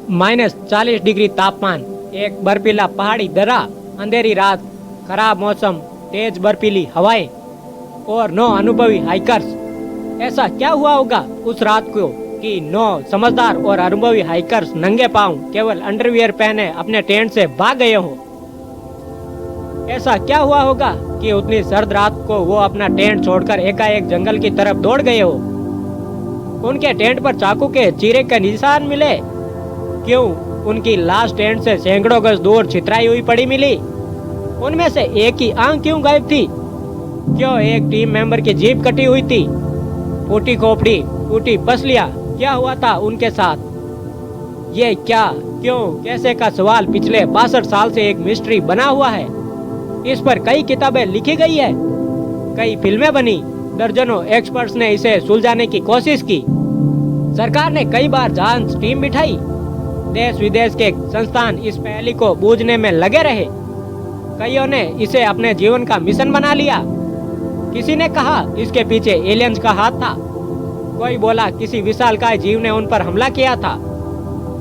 -40 degree तापमान, एक बर्फीला पहाड़ी दर्रा, अंधेरी रात, खराब मौसम, तेज बर्फीली हवाएं और 9 अनुभवी हाइकर्स। ऐसा क्या हुआ होगा उस रात को कि 9 समझदार और अनुभवी हाइकर्स नंगे पांव केवल अंडरवियर पहने अपने टेंट से भाग गए हो। ऐसा क्या हुआ होगा कि उतनी सर्द रात को वो अपना टेंट छोड़कर एकाएक जंगल की तरफ दौड़ गए हो। उनके टेंट पर चाकू के चीरे के निशान मिले। क्यों उनकी लाश टेंट से सैकड़ों गज दूर छितराई हुई पड़ी मिली। उनमें से एक की आंख क्यों गायब थी। क्यों एक टीम मेंबर की जीभ कटी हुई थी। फूटी खोपड़ी, टूटी पसलियां, क्या हुआ था उनके साथ। ये क्या, क्यों, कैसे का सवाल पिछले 62 साल से एक मिस्ट्री बना हुआ है। इस पर कई किताबें लिखी गई है, कई फिल्में बनी, दर्जनों एक्सपर्ट्स ने इसे सुलझाने की कोशिश की। सरकार ने कई बार जांच टीम बिठाई। देश विदेश के संस्थान इस पहेली को बूझने में लगे रहे। कईयों ने इसे अपने जीवन का मिशन बना लिया। किसी ने कहा इसके पीछे एलियंस का हाथ था। कोई बोला किसी विशालकाय जीव ने उन पर हमला किया था।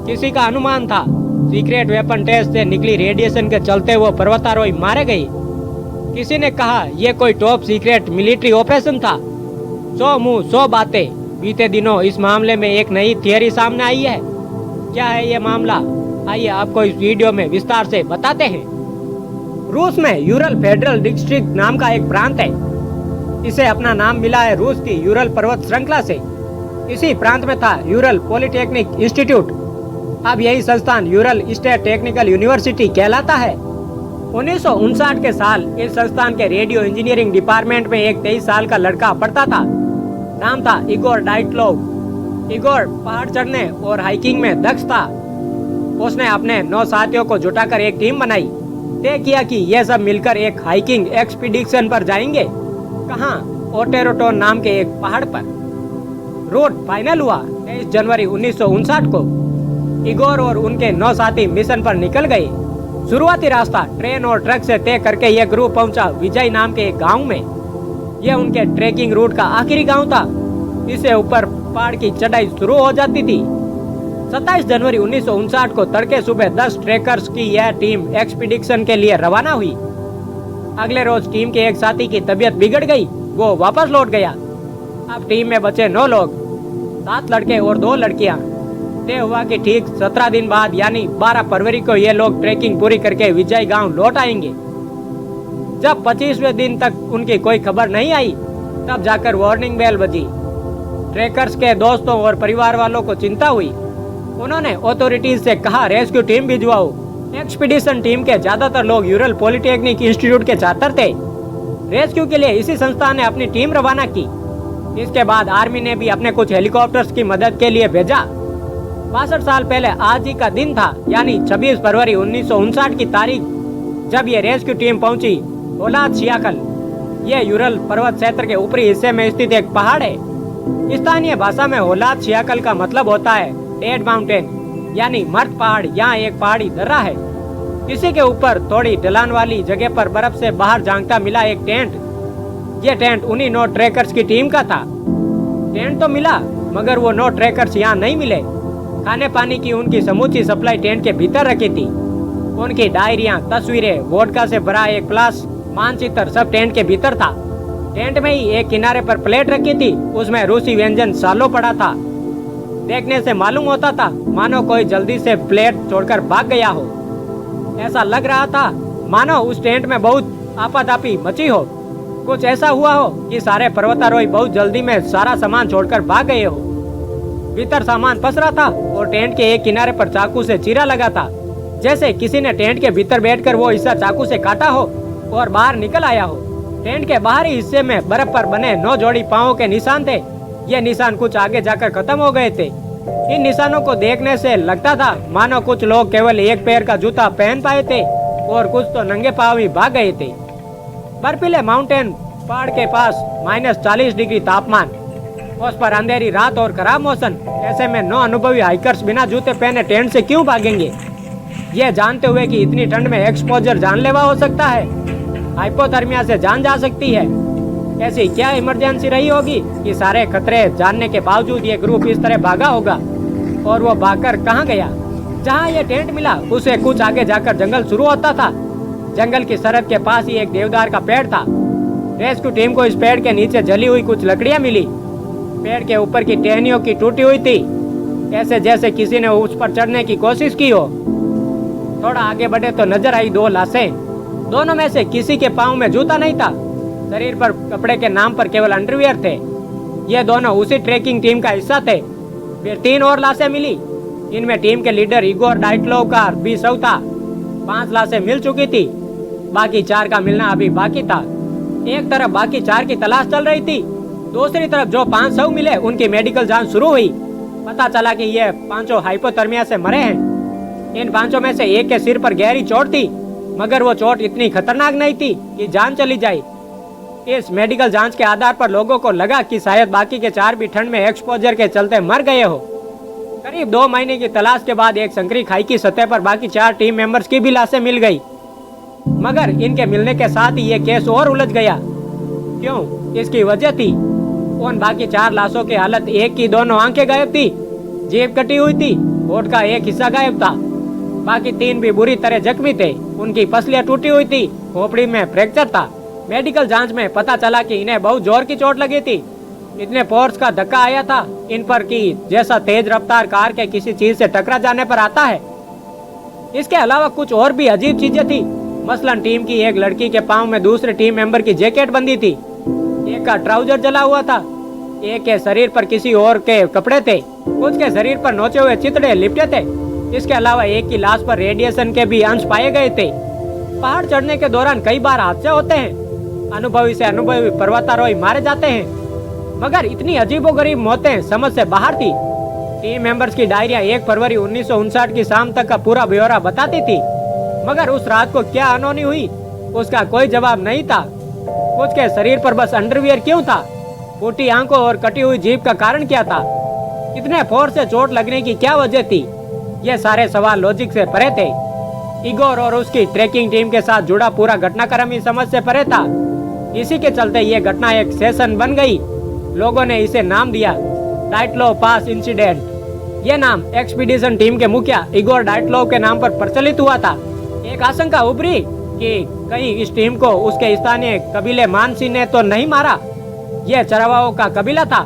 किसी का अनुमान था सीक्रेट वेपन टेस्ट से निकली रेडिएशन के चलते वो पर्वतारोही मारे गए। किसी ने कहा यह कोई टॉप सीक्रेट मिलिट्री ऑपरेशन था। 100 मुंह 100 बातें। बीते दिनों इस मामले में एक नई थियरी सामने आई है। क्या है ये मामला, आइए आपको इस वीडियो में विस्तार से बताते हैं। रूस में यूरल फेडरल डिस्ट्रिक्ट नाम का एक प्रांत है। इसे अपना नाम मिला है रूस की यूरल पर्वत श्रृंखला से। इसी प्रांत में था यूरल पॉलिटेक्निक इंस्टीट्यूट। अब यही संस्थान यूरल स्टेट टेक्निकल यूनिवर्सिटी कहलाता है। 1959 के साल इस संस्थान के रेडियो इंजीनियरिंग डिपार्टमेंट में एक 23 साल का लड़का पढ़ता था। नाम था इगोर डाइटलोव। इगोर पहाड़ चढ़ने और हाइकिंग में दक्ष था। उसने अपने 9 साथियों को जुटाकर एक टीम बनाई। तय किया कि ये सब मिलकर एक हाइकिंग एक्सपीडिशन पर जाएंगे। कहाँ? ओटेरोटोन नाम के एक पहाड़ पर। रूट फाइनल हुआ 23 जनवरी 1959 को। इगोर और उनके 9 साथी मिशन पर निकल गए। शुरुआती रास्ता ट्रेन और ट्रक से तय करके यह ग्रुप पहुंचा विजय नाम के एक गांव में। यह उनके ट्रेकिंग रूट का आखिरी गांव था। इससे ऊपर पहाड़ की चढ़ाई शुरू हो जाती थी। 27 जनवरी 1959 को तड़के सुबह 10 ट्रेकर्स की यह टीम एक्सपीडिशन के लिए रवाना हुई। अगले रोज टीम के एक साथी की तबीयत बिगड़ गई, वो वापस लौट गया। अब टीम में बचे 9 लोग, 7 लड़के और 2 लड़कियां। तय हुआ कि ठीक 17 दिन बाद यानी 12 फरवरी को ये लोग ट्रेकिंग पूरी करके विजय गांव लौट आएंगे। जब 25वें दिन तक उनकी कोई खबर नहीं आई, तब जाकर वार्निंग बेल बजी। ट्रेकर्स के दोस्तों और परिवार वालों को चिंता हुई। उन्होंने अथॉरिटीज से कहा रेस्क्यू टीम भिजवाओ। एक्सपीडिशन टीम के ज्यादातर लोग यूरल पॉलिटेक्निक इंस्टीट्यूट के छात्र थे। रेस्क्यू के लिए इसी संस्था ने अपनी टीम रवाना की। इसके बाद आर्मी ने भी अपने कुछ हेलीकॉप्टर्स की मदद के लिए भेजा। 62 साल पहले आज ही का दिन था, यानी 26 फरवरी 1959 की तारीख, जब ये रेस्क्यू टीम पहुंची होलाद शियाकल। ये यूरल पर्वत क्षेत्र के ऊपरी हिस्से में स्थित एक पहाड़ है। स्थानीय भाषा में होलाद शियाकल का मतलब होता है डेड माउंटेन, यानी मर्द पहाड़। यहाँ एक पहाड़ी दर्रा है। इसी के ऊपर थोड़ी ढलान वाली जगह पर बर्फ से बाहर झांकता मिला एक टेंट। ये टेंट उन्हीं 9 ट्रेकर्स की टीम का था। टेंट तो मिला, मगर वो 9 ट्रेकर्स यहाँ नहीं मिले। खाने पानी की उनकी समूची सप्लाई टेंट के भीतर रखी थी। उनकी डायरियां, तस्वीरें, वोडका से भरा एक प्लास मानचित्र सब टेंट के भीतर था। टेंट में ही एक किनारे पर प्लेट रखी थी, उसमें रूसी व्यंजन सालों पड़ा था। देखने से मालूम होता था मानो कोई जल्दी से प्लेट छोड़कर भाग गया हो। ऐसा लग रहा था मानो उस टेंट में बहुत आपाधापी मची हो। कुछ ऐसा हुआ हो कि सारे पर्वतारोही बहुत जल्दी में सारा सामान छोड़कर भाग गए हो। भीतर सामान पसरा था और टेंट के एक किनारे पर चाकू से चीरा लगा था, जैसे किसी ने टेंट के भीतर बैठकर वो हिस्सा चाकू से काटा हो और बाहर निकल आया हो। टेंट के बाहरी हिस्से में बर्फ पर बने 9 जोड़ी पांवों के निशान थे। ये निशान कुछ आगे जाकर खत्म हो गए थे। इन निशानों को देखने से लगता था मानो कुछ लोग केवल एक पैर का जूता पहन पाए थे और कुछ तो नंगे पांव ही भाग गए थे। बर्फीले माउंटेन पहाड़ के पास -40 डिग्री तापमान, उस पर अंधेरी रात और खराब मौसम। ऐसे में 9 अनुभवी हाइकर्स बिना जूते पहने टेंट से क्यों भागेंगे, ये जानते हुए कि इतनी ठंड में एक्सपोजर जानलेवा हो सकता है, हाइपोथर्मिया से जान जा सकती है। ऐसी क्या इमरजेंसी रही होगी कि सारे खतरे जानने के बावजूद ये ग्रुप इस तरह भागा होगा। और वो भागकर कहाँ गया? जहाँ ये टेंट मिला उसे कुछ आगे जाकर जंगल शुरू होता था। जंगल की सरहद के पास ही एक देवदार का पेड़ था। रेस्क्यू टीम को इस पेड़ के नीचे जली हुई कुछ लकड़ियां मिली। पेड़ के ऊपर की टहनियों की टूटी हुई थी, ऐसे जैसे किसी ने उस पर चढ़ने की कोशिश की हो। थोड़ा आगे बढ़े तो नजर आई दो लाशें। दोनों में से किसी के पाँव में जूता नहीं था। शरीर पर कपड़े के नाम पर केवल अंडरवियर थे। ये दोनों उसी ट्रेकिंग टीम का हिस्सा थे। फिर 3 और लाशें मिली। इनमें टीम के लीडर इगोर डाइटलोव का भी शव था। 5 लाशें मिल चुकी थी, बाकी 4 का मिलना अभी बाकी था। एक तरफ बाकी 4 की तलाश चल रही थी, दूसरी तरफ जो 5 शव मिले उनकी मेडिकल जांच शुरू हुई। पता चला कि ये 5 हाइपोथर्मिया से मरे हैं। इन 5 में से एक के सिर पर गहरी चोट थी, मगर वो चोट इतनी खतरनाक नहीं थी कि जान चली जाए। इस मेडिकल जांच के आधार पर लोगों को लगा कि शायद बाकी के 4 भी ठंड में एक्सपोजर के चलते मर गए हो। करीब 2 महीने की तलाश के बाद एक संकरी खाई की सतह पर बाकी 4 टीम मेंबर्स की भी लाशें मिल गई, मगर इनके मिलने के साथ ही ये केस और उलझ गया। क्यों? इसकी वजह थी उन बाकी 4 लाशों की हालत। एक की दोनों आंखें गायब थी, जेब कटी हुई थी, होठ का एक हिस्सा गायब था। बाकी 3 भी बुरी तरह जख्मी थे, उनकी पसलियां टूटी हुई थी, खोपड़ी में फ्रैक्चर था। मेडिकल जांच में पता चला कि इन्हें बहुत जोर की चोट लगी थी। इतने फोर्स का धक्का आया था इन पर कि जैसा तेज रफ्तार कार के किसी चीज से टकरा जाने पर आता है। इसके अलावा कुछ और भी अजीब चीजें थी। मसलन टीम की एक लड़की के पाँव में दूसरे टीम मेंबर की जैकेट बंधी थी, एक का ट्राउजर जला हुआ था, एक के शरीर पर किसी और के कपड़े थे, कुछ के शरीर पर नोचे हुए चितड़े लिपटे थे। इसके अलावा एक की लाश पर रेडिएशन के भी अंश पाए गए थे। पहाड़ चढ़ने के दौरान कई बार हादसे होते हैं, अनुभवी से अनुभवी पर्वतारोही मारे जाते हैं, मगर इतनी अजीबोगरीब मौतें समझ से बाहर थी। टीम मेंबर्स की डायरिया 1 फरवरी 1959 की शाम तक का पूरा ब्यौरा बताती थी, मगर उस रात को क्या अनहोनी हुई उसका कोई जवाब नहीं था। कुछ के शरीर पर बस अंडरवियर क्यों था? फूटी आंखों और कटी हुई जीभ का कारण क्या था? इतने फोर्स से चोट लगने की क्या वजह थी? ये सारे सवाल लॉजिक से परे थे। इगोर और उसकी ट्रैकिंग टीम के साथ जुड़ा पूरा घटनाक्रम ही समझ से परे था। इसी के चलते ये घटना एक सेशन बन गई। लोगों ने इसे नाम दिया डाइटलोव पास इंसिडेंट। ये नाम एक्सपीडिशन टीम के मुखिया इगोर डाइटलोव के नाम पर प्रचलित हुआ था। एक आशंका उभरी कि कहीं इस टीम को उसके स्थानीय कबीले मानसी ने तो नहीं मारा। यह चरवाहों का कबीला था,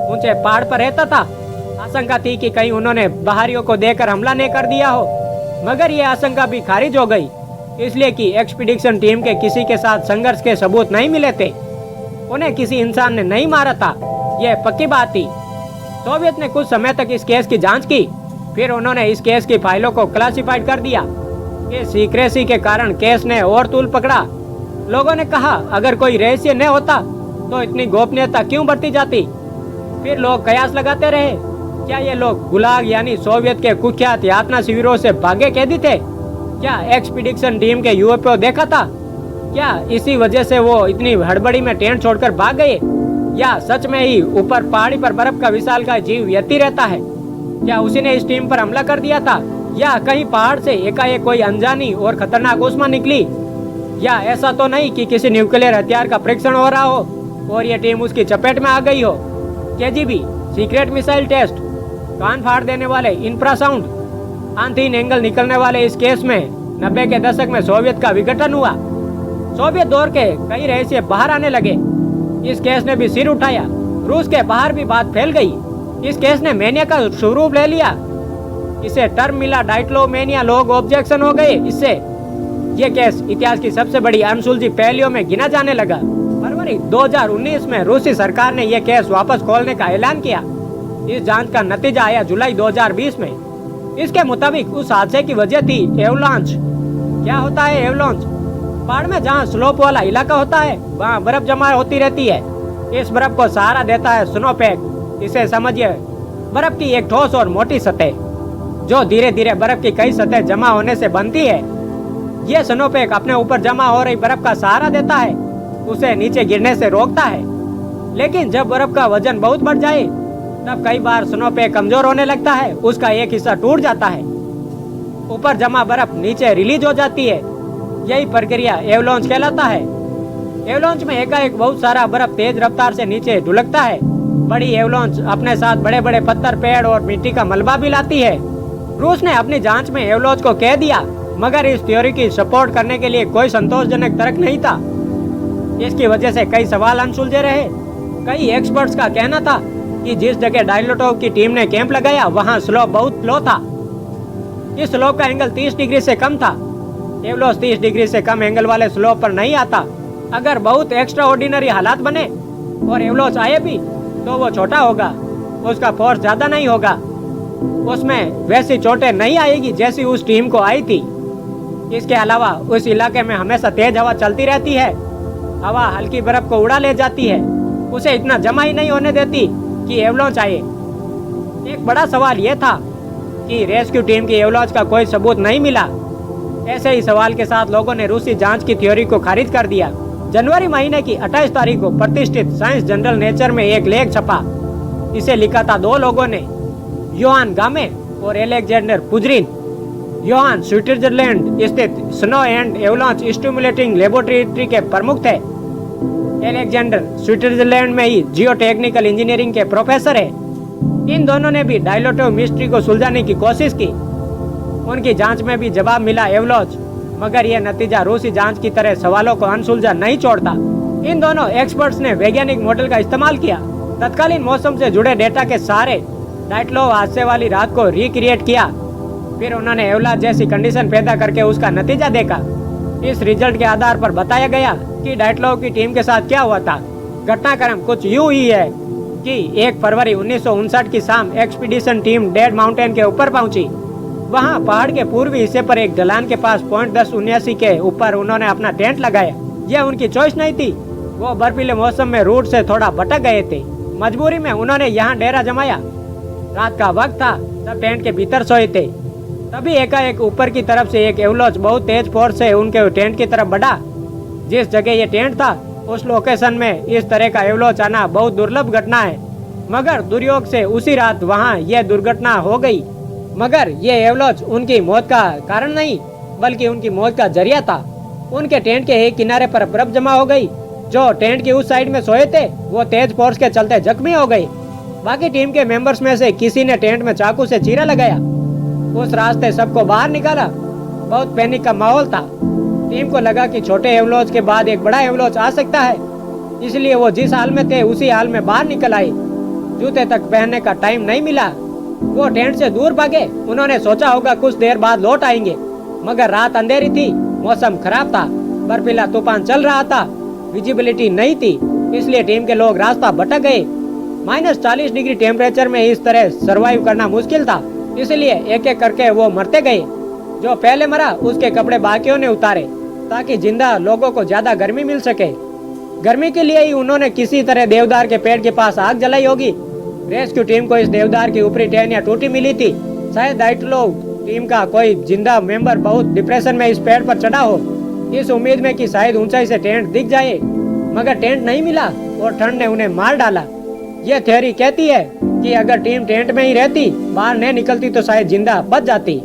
ऊंचे पहाड़ पर रहता था। आशंका थी कि कहीं उन्होंने बाहरियों को देकर हमला नहीं कर दिया हो, मगर यह आशंका भी खारिज हो गई, इसलिए कि एक्सपीडिशन टीम के किसी के साथ संघर्ष के सबूत नहीं मिले थे। उन्हें किसी इंसान ने नहीं मारा था, यह पक्की बात थी। सोवियत ने कुछ समय तक इस केस की जांच की, फिर उन्होंने इस केस की फाइलों को क्लासिफाइड कर दिया। इस सीक्रेसी के कारण केस ने और तूल पकड़ा। लोगों ने कहा अगर कोई रहस्य न होता तो इतनी गोपनीयता क्यों बढ़ती जाती? फिर लोग कयास लगाते रहे, क्या ये लोग गुलाग यानी सोवियत के कुख्यात यातना शिविरों से भागे कैदी थे? क्या एक्सपीडिशन टीम के यूएफओ देखा था? क्या इसी वजह से वो इतनी हड़बड़ी में टेंट छोड़कर भाग गए? या सच में ही ऊपर पहाड़ी पर बर्फ का विशालकाय जीव यति रहता है? क्या उसी ने इस टीम पर हमला कर दिया था? या कहीं पहाड़ से एकाएक कोई अनजानी और खतरनाक ऊष्मा निकली? या ऐसा तो नहीं कि किसी न्यूक्लियर हथियार का परीक्षण हो रहा हो और ये टीम उसकी चपेट में आ गई हो? केजीबी, सीक्रेट मिसाइल टेस्ट, कान फाड़ देने वाले इंफ्रासाउंड, अनतीन एंगल निकलने वाले इस केस में 90 के दशक में सोवियत का विघटन हुआ। सोवियत दौर के कई रहस्य बाहर आने लगे। इस केस ने भी सिर उठाया। रूस के बाहर भी बात फैल गई। इस केस ने मेनिया का स्वरूप ले लिया। इसे टर्म मिला डाइटलोव मेनिया। लोग ऑब्जेक्शन हो गए इससे। ये केस इतिहास की सबसे बड़ी अनसुलझी पहेलियों में गिना जाने लगा। फरवरी 2019 में रूसी सरकार ने यह केस वापस खोलने का ऐलान किया। इस जांच का नतीजा आया जुलाई 2020 में। इसके मुताबिक उस हादसे की वजह थी एवलांच। क्या होता है एवलांच? पहाड़ में जहाँ स्लोप वाला इलाका होता है वहाँ बर्फ जमा होती रहती है। इस बर्फ को सहारा देता है स्नोपैक। इसे समझिए बर्फ की एक ठोस और मोटी सतह जो धीरे धीरे बर्फ की कई सतह जमा होने से बनती है। ये स्नोपैक अपने ऊपर जमा हो रही बर्फ का सहारा देता है, उसे नीचे गिरने से रोकता है। लेकिन जब बर्फ का वजन बहुत बढ़ जाए तब कई बार स्नोपैक कमजोर होने लगता है, उसका एक हिस्सा टूट जाता है, ऊपर जमा बर्फ नीचे रिलीज हो जाती है। यही प्रक्रिया एवलांच कहलाता है। एवलांच में एकाएक बहुत सारा बर्फ तेज रफ्तार से नीचे ढुलकता है। बड़ी एवलांच अपने साथ बड़े बड़े पत्थर, पेड़ और मिट्टी का मलबा भी लाती है। रूस ने अपनी जांच में एवलोज को कह दिया, मगर इस थ्योरी की सपोर्ट करने के लिए कोई संतोषजनक तर्क नहीं था। इसकी वजह से कई सवाल अनसुलझे रहे। कई एक्सपर्ट्स का कहना था कि जिस जगह डायलोटोव की टीम ने कैंप लगाया वहां स्लोप बहुत लो था। इस स्लोप का एंगल 30 डिग्री से कम था। एवलोज 30 डिग्री से कम एंगल वाले स्लोप पर नहीं आता। अगर बहुत एक्स्ट्रा ऑर्डिनरी हालात बने और एवलोज आए भी तो वो छोटा होगा, उसका फोर्स ज्यादा नहीं होगा, उसमें वैसी चोटें नहीं आएगी जैसी उस टीम को आई थी। इसके अलावा उस इलाके में हमेशा तेज हवा चलती रहती है। हवा हल्की बर्फ को उड़ा ले जाती है, उसे इतना जमा ही नहीं होने देती कि एवलोज आए। एक बड़ा सवाल यह था कि रेस्क्यू टीम की एवलोज का कोई सबूत नहीं मिला। ऐसे ही सवाल के साथ लोगों ने रूसी जांच की थ्योरी को खारिज कर दिया। जनवरी महीने की 28 तारीख को प्रतिष्ठित साइंस जर्नल नेचर में एक लेख छपा। इसे लिखा था दो लोगों ने, योहान गामे और एलेक्जेंडर पुजरिन। योहान स्विट्जरलैंड स्थित snow and avalanche stimulating laboratory के प्रमुख थे। एलेक्जेंडर स्विट्जरलैंड में ही जियोटेक्निकल इंजीनियरिंग के प्रोफेसर है। इन दोनों ने भी डायलोटोव मिस्ट्री को सुलझाने की कोशिश की। उनकी जांच में भी जवाब मिला एवलोज, मगर यह नतीजा रूसी जांच की तरह सवालों को अनसुलझा नहीं छोड़ता। इन दोनों एक्सपर्ट्स ने वैज्ञानिक मॉडल का इस्तेमाल किया। तत्कालीन मौसम से जुड़े डेटा के सहारे डायटलोव हादसे वाली रात को रिक्रिएट किया। फिर उन्होंने एवलोज जैसी कंडीशन पैदा करके उसका नतीजा देखा। इस रिजल्ट के आधार पर बताया गया कि डायटलोव की टीम के साथ क्या हुआ था। घटनाक्रम कुछ यूं ही है कि 1 फरवरी 1959 की शाम एक्सपीडिशन टीम डेड माउंटेन के ऊपर पहुंची। वहां पहाड़ के पूर्वी हिस्से पर एक ढलान के पास 0.1079 के ऊपर उन्होंने अपना टेंट लगाया। यह उनकी चॉइस नहीं थी, वो बर्फीले मौसम में रूट से थोड़ा भटक गए थे। मजबूरी में उन्होंने यहाँ डेरा जमाया। रात का वक्त था, सब टेंट के भीतर सोए थे। तभी एकाएक ऊपर की तरफ से एक एवलोज बहुत तेज फोर्स से उनके टेंट की तरफ बढ़ा। जिस जगह ये टेंट था उस लोकेशन में इस तरह का एवलोज आना बहुत दुर्लभ घटना है, मगर दुर्योग से उसी रात वहाँ यह दुर्घटना हो गई। मगर ये एवलोज उनकी मौत का कारण नहीं, बल्कि उनकी मौत का जरिया था। उनके टेंट के एक किनारे पर बर्फ जमा हो गई। जो टेंट की उस साइड में सोए थे वो तेज फोर्स के चलते जख्मी हो गए। बाकी टीम के मेंबर्स में से किसी ने टेंट में चाकू से चीरा लगाया। उस रास्ते सबको बाहर निकाला। बहुत पैनिक का माहौल था। टीम को लगा कि छोटे एवलोज के बाद एक बड़ा एवलोज आ सकता है, इसलिए वो जिस हाल में थे उसी हाल में बाहर निकल आए। जूते तक पहनने का टाइम नहीं मिला। वो टेंट से दूर भागे। उन्होंने सोचा होगा कुछ देर बाद लौट आएंगे, मगर रात अंधेरी थी, मौसम खराब था, बर्फीला तूफान चल रहा था, विजिबिलिटी नहीं थी, इसलिए टीम के लोग रास्ता भटक गए। -40 डिग्री टेम्परेचर में इस तरह सरवाइव करना मुश्किल था, इसलिए एक एक करके वो मरते गए। जो पहले मरा उसके कपड़े बाकियों ने उतारे ताकि जिंदा लोगों को ज्यादा गर्मी मिल सके। गर्मी के लिए ही उन्होंने किसी तरह देवदार के पेड़ के पास आग जलाई होगी। रेस्क्यू टीम को इस देवदार की ऊपरी टहनियां टूटी मिली थी। शायद डायटलोव टीम का कोई जिंदा मेंबर बहुत डिप्रेशन में इस पेड़ पर चढ़ा हो, इस उम्मीद में कि शायद ऊंचाई से टेंट दिख जाए, मगर टेंट नहीं मिला और ठंड ने उन्हें मार डाला। यह थ्योरी कहती है कि अगर टीम टेंट में ही रहती, बाहर नहीं निकलती तो शायद जिंदा बच जाती।